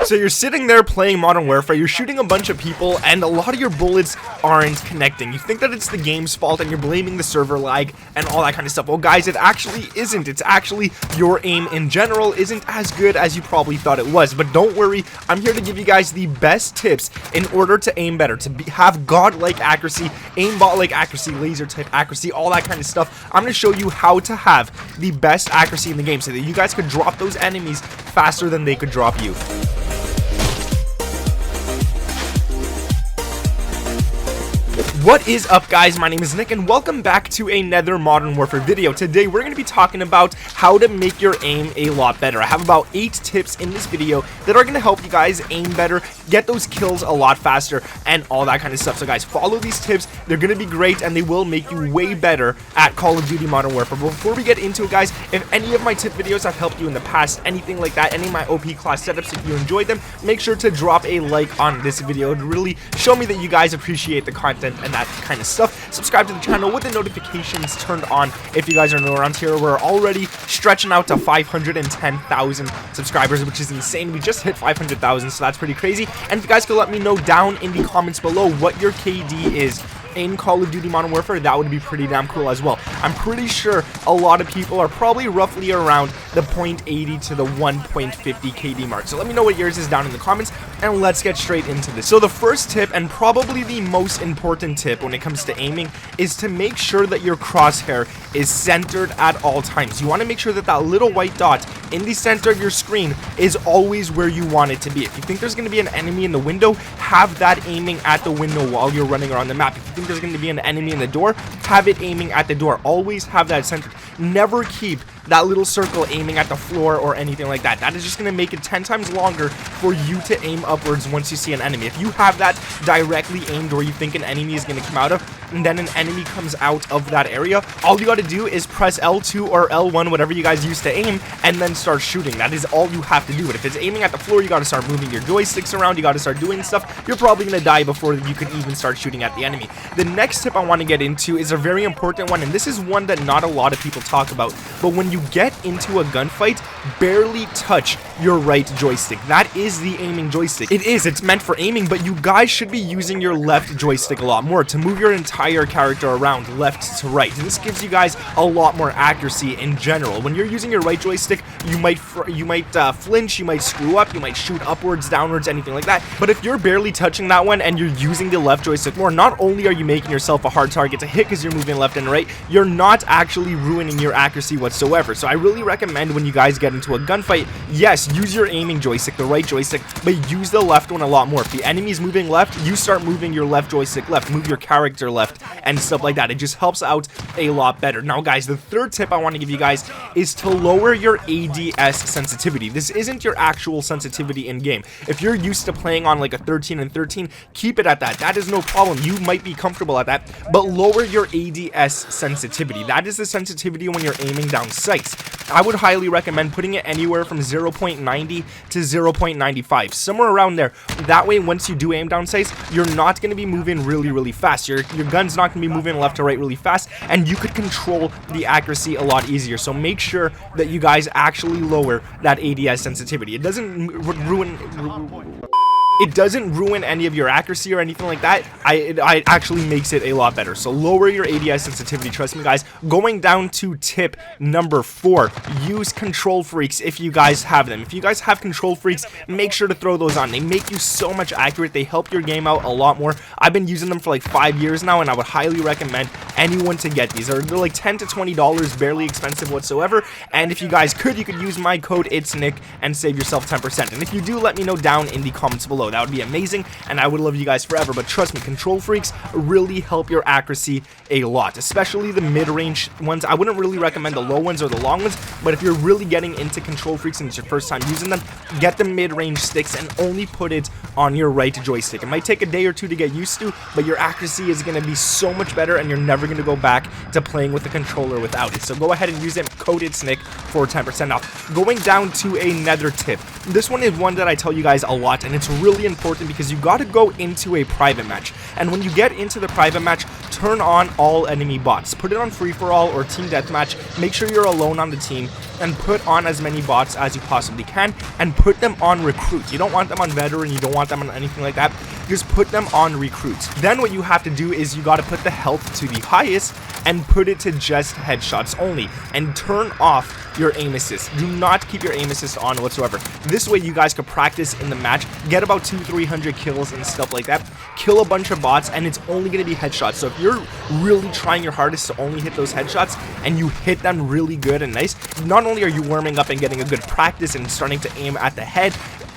So you're sitting there playing Modern Warfare, you're shooting a bunch of people, and a lot of your bullets aren't connecting. You think that it's the game's fault, and you're blaming the server lag and all that kind of stuff. Well, guys, it actually isn't. It's actually your aim in general isn't as good as you probably thought it was. But don't worry, I'm here to give you guys the best tips in order to aim better, to have God-like accuracy, aimbot-like accuracy, laser-type accuracy, all that kind of stuff. I'm going to show you how to have the best accuracy in the game so that you guys could drop those enemies faster than they could drop you. What is up, guys? My name is Nick and welcome back to another Modern Warfare video. Today we're going to be talking about how to make your aim a lot better. I have about 8 tips in this video that are going to help you guys aim better, get those kills a lot faster, and all that kind of stuff. So guys, follow these tips. They're going to be great and they will make you way better at Call of Duty Modern Warfare. But before we get into it, guys, if any of my tip videos have helped you in the past, anything like that, any of my OP class setups, if you enjoyed them, make sure to drop a like on this video. It would really show me that you guys appreciate the content and that kind of stuff. Subscribe to the channel with the notifications turned on if you guys are new around here. We're already stretching out to 510,000 subscribers, which is insane. We just hit 500,000, so that's pretty crazy. And if you guys could let me know down in the comments below what your KD is in Call of Duty Modern Warfare, that would be pretty damn cool as well. I'm pretty sure a lot of people are probably roughly around the 0.80 to the 1.50 KD mark. So let me know what yours is down in the comments, and let's get straight into this. So the first tip, and probably the most important tip when it comes to aiming, is to make sure that your crosshair is centered at all times. You want to make sure that that little white dot in the center of your screen is always where you want it to be. If you think there's going to be an enemy in the window, have that aiming at the window while you're running around the map. If you think there's going to be an enemy in the door, have it aiming at the door. Always have that centered. Never keep that little circle aiming at the floor or anything like that. That is just going to make it 10 times longer for you to aim upwards once you see an enemy. If you have that directly aimed where you think an enemy is going to come out of, and then an enemy comes out of that area, all you got to do is press L2 or L1, whatever you guys use to aim, and then start shooting. That is all you have to do. But if it's aiming at the floor, you got to start moving your joysticks around, you got to start doing stuff. You're probably going to die before you can even start shooting at the enemy. The next tip I want to get into is a very important one, and this is one that not a lot of people talk about. But when you get into a gunfight, barely touch your right joystick. That is the aiming joystick. It's meant for aiming, but you guys should be using your left joystick a lot more to move your entire character around left to right. This gives you guys a lot more accuracy in general. When you're using your right joystick, you might flinch, you might screw up, you might shoot upwards, downwards, anything like that. But if you're barely touching that one and you're using the left joystick more, not only are you making yourself a hard target to hit because you're moving left and right, you're not actually ruining your accuracy whatsoever. So I really recommend when you guys get into a gunfight, yes, use your aiming joystick, the right joystick, but use the left one a lot more. If the enemy's moving left, you start moving your left joystick left, move your character left, and stuff like that. It just helps out a lot better. Now guys, the third tip I want to give you guys is to lower your ADS sensitivity. This isn't your actual sensitivity in game. If you're used to playing on like a 13 and 13, keep it at that. That is no problem. You might be comfortable at that, but lower your ADS sensitivity. That is the sensitivity when you're aiming down sights. I would highly recommend putting it anywhere from 0.90 to 0.95, somewhere around there. That way, once you do aim down sights, you're not going to be moving really fast. Your gun's not going to be moving left to right really fast, and you could control the accuracy a lot easier. So make sure that you guys actually lower that ADS sensitivity. It doesn't ruin any of your accuracy or anything like that. It actually makes it a lot better. So lower your ADS sensitivity, trust me guys. Going down to tip number 4, use control freaks if you guys have them. If you guys have control freaks, make sure to throw those on. They make you so much accurate. They help your game out a lot more. I've been using them for like 5 years now, and I would highly recommend anyone to get these. They're like $10 to $20, barely expensive whatsoever. And if you guys could, you could use my code IT'sNick and save yourself 10%. And if you do, let me know down in the comments below. That would be amazing, and I would love you guys forever. But trust me, control freaks really help your accuracy a lot, especially the mid-range ones. I wouldn't really recommend the low ones or the long ones, but if you're really getting into control freaks and it's your first time using them, get the mid-range sticks and only put it on your right joystick. It might take a day or two to get used to, but your accuracy is going to be so much better, and you're never going to go back to playing with the controller without it. So go ahead and use it, code IT'sNick for 10% off. Going down to another tip. This one is one that I tell you guys a lot, and it's really really important because you got to go into a private match. And when you get into the private match, turn on all enemy bots. Put it on free-for-all or team deathmatch. Make sure you're alone on the team and put on as many bots as you possibly can and put them on recruit. You don't want them on veteran, you don't want them on anything like that. Just put them on recruits. Then what you have to do is you got to put the health to the highest and put it to just headshots only, and turn off your aim assist. Do not keep your aim assist on whatsoever. This way you guys can practice in the match, get about 200-300 kills and stuff like that, kill a bunch of bots, and it's only going to be headshots. So if you're really trying your hardest to only hit those headshots and you hit them really good and nice, not only are you warming up and getting a good practice and starting to aim at the head,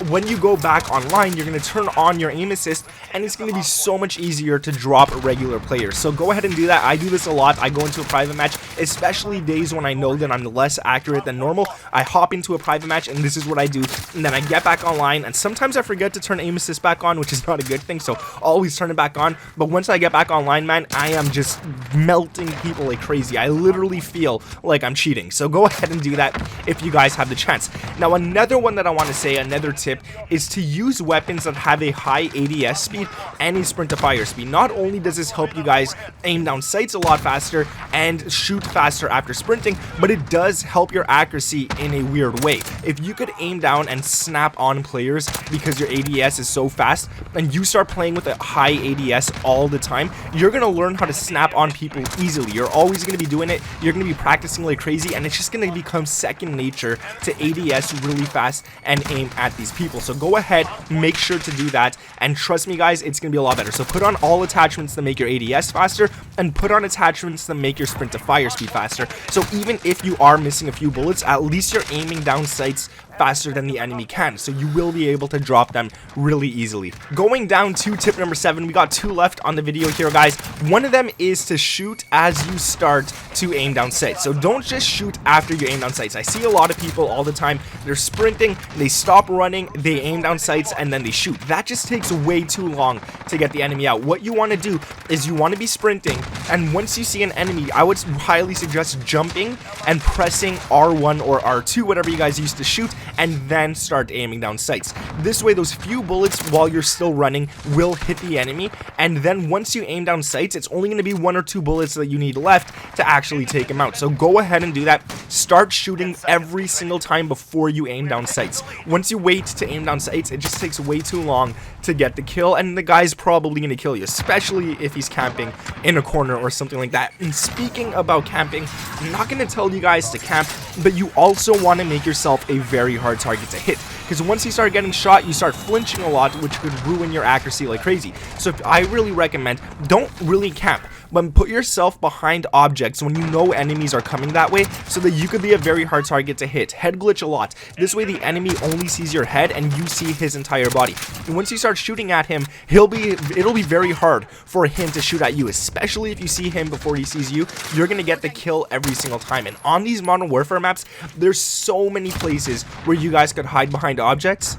when you go back online, you're going to turn on your aim assist and it's going to be so much easier to drop regular players. So go ahead and do that. I do this a lot. I go into a private match, especially days when I know that I'm less accurate than normal. I hop into a private match and this is what I do, and then I get back online, and sometimes I forget to turn aim assist back on, which is not a good thing, so always turn it back on. But once I get back online, man, I am just melting people like crazy. I literally feel like I'm cheating. So go ahead and do that if you guys have the chance. Now, another one that I want to say, another tip, is to use weapons that have a high ADS speed and a sprint to fire speed. Not only does this help you guys aim down sights a lot faster and shoot faster after sprinting, but it does help your accuracy in a weird way. If you could aim down and snap on players because your ADS is so fast and you start playing with a high ADS all the time, you're going to learn how to snap on people easily. You're always going to be doing it. You're going to be practicing like crazy, and it's just going to become second nature to ADS really fast and aim at these people. So go ahead, make sure to do that, and trust me guys, it's gonna be a lot better. So put on all attachments that make your ADS faster, and put on attachments that make your sprint to fire speed faster. So even if you are missing a few bullets, at least you're aiming down sights faster than the enemy can, so you will be able to drop them really easily. Going down to tip number 7, we got 2 left on the video here, guys. One of them is to shoot as you start to aim down sights. So don't just shoot after you aim down sights. I see a lot of people all the time, they're sprinting, they stop running, they aim down sights, and then they shoot. That just takes way too long to get the enemy out. What you want to do is you want to be sprinting, and once you see an enemy, I would highly suggest jumping and pressing R1 or R2, whatever you guys used to shoot, and then start aiming down sights. This way, those few bullets while you're still running will hit the enemy, and then once you aim down sights, it's only going to be 1 or 2 bullets that you need left to actually take him out. So go ahead and do that. Start shooting every single time before you aim down sights. Once you wait to aim down sights, it just takes way too long to get the kill, and the guy's probably going to kill you, especially if he's camping in a corner or something like that. And speaking about camping, I'm not going to tell you guys to camp, but you also want to make yourself a very hard target to hit, because once you start getting shot, you start flinching a lot, which could ruin your accuracy like crazy. So I really recommend, don't really camp, but put yourself behind objects when you know enemies are coming that way, so that you could be a very hard target to hit. Head glitch a lot. This way the enemy only sees your head and you see his entire body. And once you start shooting at him, it'll be very hard for him to shoot at you, especially if you see him before he sees you. You're gonna get the kill every single time. And on these Modern Warfare maps, there's so many places where you guys could hide behind objects,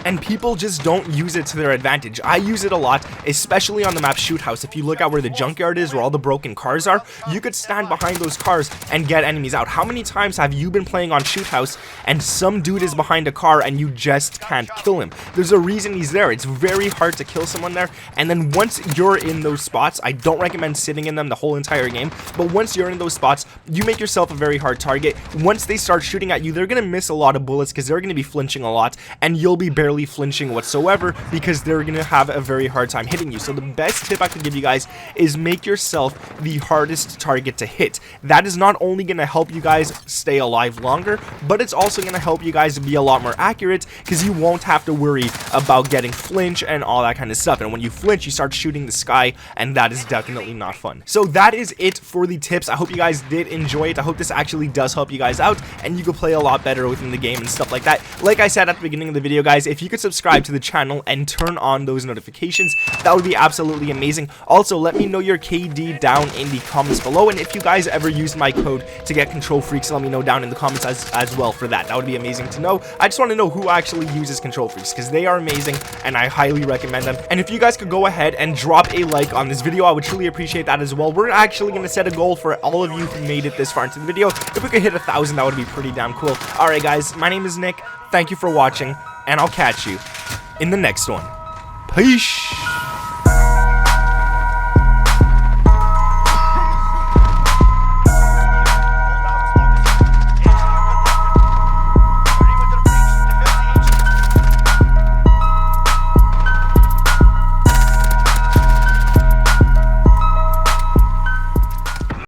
and people just don't use it to their advantage. I use it a lot, especially on the map Shoot House. If you look at where the junkyard is, where all the broken cars are, you could stand behind those cars and get enemies out. How many times have you been playing on Shoot House and some dude is behind a car and you just can't kill him? There's a reason he's there. It's very hard to kill someone there, and then once you're in those spots, I don't recommend sitting in them the whole entire game, but once you're in those spots, you make yourself a very hard target. Once they start shooting at you, they're gonna miss a lot of bullets because they're gonna be flinching a lot, and you'll be barely flinching whatsoever because they're gonna have a very hard time hitting you. So the best tip I could give you guys is make yourself the hardest target to hit. That is not only gonna help you guys stay alive longer, but it's also gonna help you guys be a lot more accurate, because you won't have to worry about getting flinch and all that kind of stuff. And when you flinch, you start shooting the sky, and that is definitely not fun. So that is it for the tips. I hope you guys did enjoy it. I hope this actually does help you guys out and you can play a lot better within the game and stuff like that. Like I said at the beginning of the video, guys, if you could subscribe to the channel and turn on those notifications, that would be absolutely amazing. Also, let me know your KD down in the comments below, and if you guys ever used my code to get control freaks, let me know down in the comments as well for that. That would be amazing to know. I just want to know who actually uses control freaks, because they are amazing and I highly recommend them. And if you guys could go ahead and drop a like on this video, I would truly appreciate that as well. We're actually going to set a goal for all of you who made it this far into the video. If we could hit 1,000, that would be pretty damn cool. Alright guys, my name is Nick, thank you for watching, and I'll catch you in the next one. Peace.